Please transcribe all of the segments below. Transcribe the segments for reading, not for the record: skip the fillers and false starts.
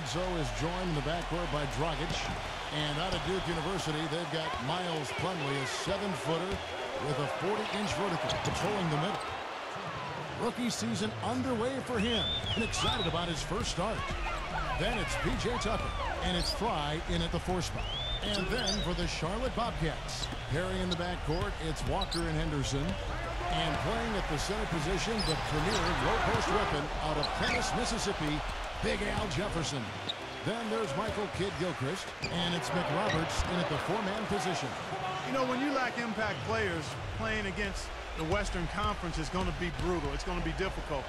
Bledsoe is joined in the backcourt by Dragic. And out of Duke University, they've got Miles Plumlee, a 7-footer with a 40-inch vertical, patrolling the middle. Rookie season underway for him, and excited about his first start. Then it's P.J. Tucker, and it's Fry in at the 4 spot. And then for the Charlotte Bobcats, pairing in the backcourt, it's Walker and Henderson. And playing at the center position, the premier low-post weapon out of Prentice, Mississippi, Big Al Jefferson. Then there's Michael Kidd-Gilchrist, and it's McRoberts in at the 4-man position. You know, when you lack impact players, playing against the Western Conference is going to be brutal. It's going to be difficult.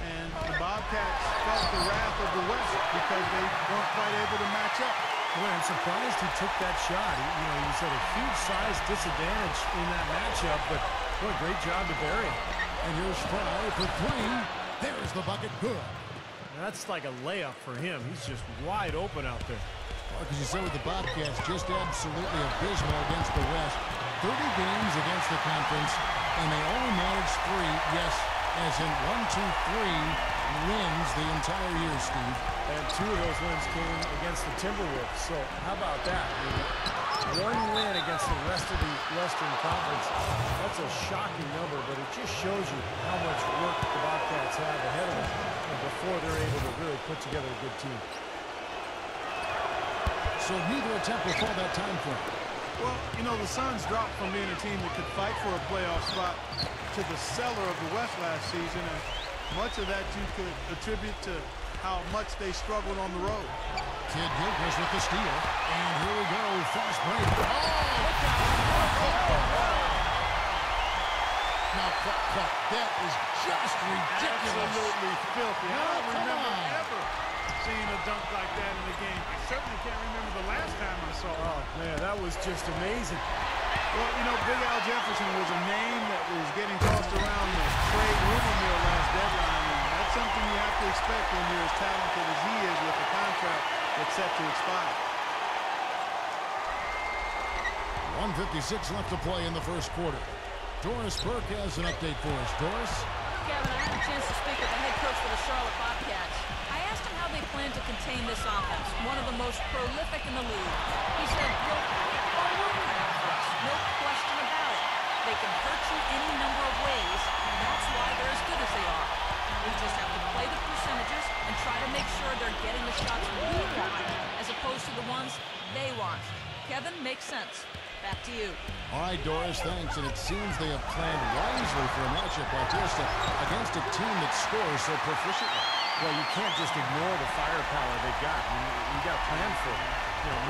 And the Bobcats felt the wrath of the West because they weren't quite able to match up. Well, I'm surprised he took that shot. He was at a huge size disadvantage in that matchup, but what a great job to bury him. And here's Fry for 3. There's the bucket. Good. That's like a layup for him. He's just wide open out there. Well, because you said with the Bobcats, just absolutely abysmal against the West. 30 games against the conference, and they only managed 3, yes, as in 1, 2, 3 wins the entire year, Steve. And 2 of those wins came against the Timberwolves. So how about that? One win against the rest of the Western Conference. That's a shocking number, but it just shows you how much work the Bobcats have ahead of them before they're able to really put together a good team. So neither attempt will fall that time frame. Well, you know, the Suns dropped from being a team that could fight for a playoff spot to the cellar of the West last season, and much of that you could attribute to how much they struggled on the road. Kidd-Gilchrist with the steal, and here we go, fast break. Oh, look out! Now, that is just ridiculous. Absolutely filthy. I don't remember ever seeing a dunk like that in the game. I certainly can't remember the last time I saw it. Oh, man, that was just amazing. Well, you know, Big Al Jefferson was a name that was getting tossed around the trade rumor mill last deadline. And that's something you have to expect when you're as talented as he is with a contract that's set to expire. 1:56 left to play in the first quarter. Doris Burke has an update for us. Doris? Kevin, I had a chance to speak with the head coach for the Charlotte Bobcats. I asked him how they plan to contain this offense, one of the most prolific in the league. He said, "You'll have a work cut out for us, no question about it. They can hurt you any number of ways, and that's why they're as good as they are. We just have to play the percentages and try to make sure they're getting the shots we want as opposed to the ones they want." Kevin, makes sense. Back to you. All right, Doris, thanks. And it seems they have planned wisely for a matchup like this against a team that scores so proficiently. Well, you can't just ignore the firepower they've got. You got to plan for it.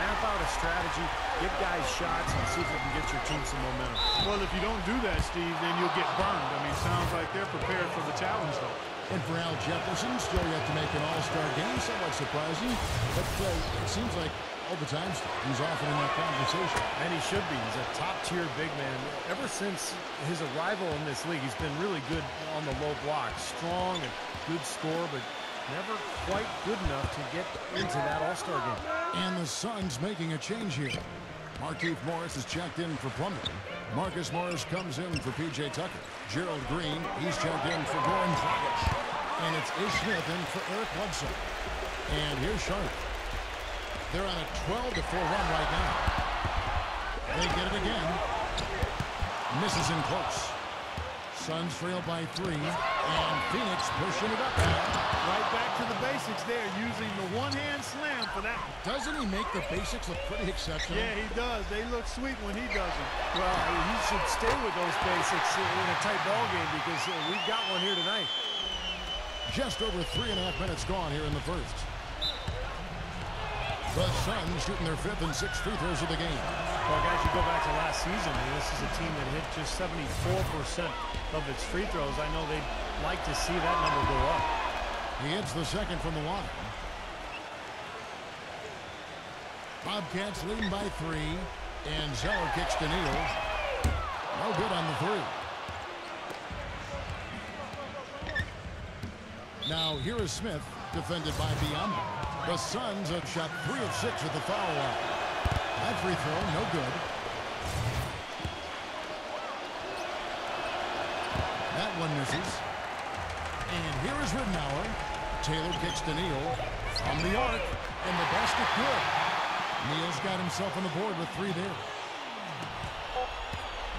Map out a strategy, get guys shots, and see if you can get your team some momentum. Well, if you don't do that, Steve, then you'll get burned. I mean, it sounds like they're prepared for the challenge, though. And for Al Jefferson, still yet to make an all-star game, somewhat surprising. But it seems like all the time he's often in that conversation. And he should be. He's a top-tier big man. Ever since his arrival in this league, he's been really good on the low block. Strong and good score, but never quite good enough to get into that all-star game. And the Suns making a change here. Markieff Morris is checked in for Plumlee. Marcus Morris comes in for P.J. Tucker. Gerald Green, he's checked in for Goran Dragic. And it's Ish Smith in for Eric Bledsoe. And here's Charlotte. They're on a 12-4 run right now. They get it again. Misses in close. Suns trail by 3. And Phoenix pushing it up now. Right back to the basics there, using the one-hand slam for that. Doesn't he make the basics look pretty exceptional? Yeah, he does. They look sweet when he does them. Well, he should stay with those basics in a tight ball game because we've got one here tonight. Just over 3.5 minutes gone here in the first. The Suns shooting their 5th and 6th free throws of the game. Well, guys, you go back to last season, and this is a team that hit just 74% of its free throws. I know they'd like to see that number go up. He hits the second from the line. Bobcats leading by 3, and Zeller kicks to Neal. No good on the 3. Now here is Smith, defended by Biyombo. The Suns have shot 3 of 6 at the foul line. That free throw, no good. That one misses. And here is Ridenour. Taylor kicks to Neal. From the arc, and the basket good. Neal's got himself on the board with 3 there.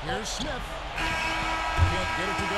Here's Smith. Can't get it to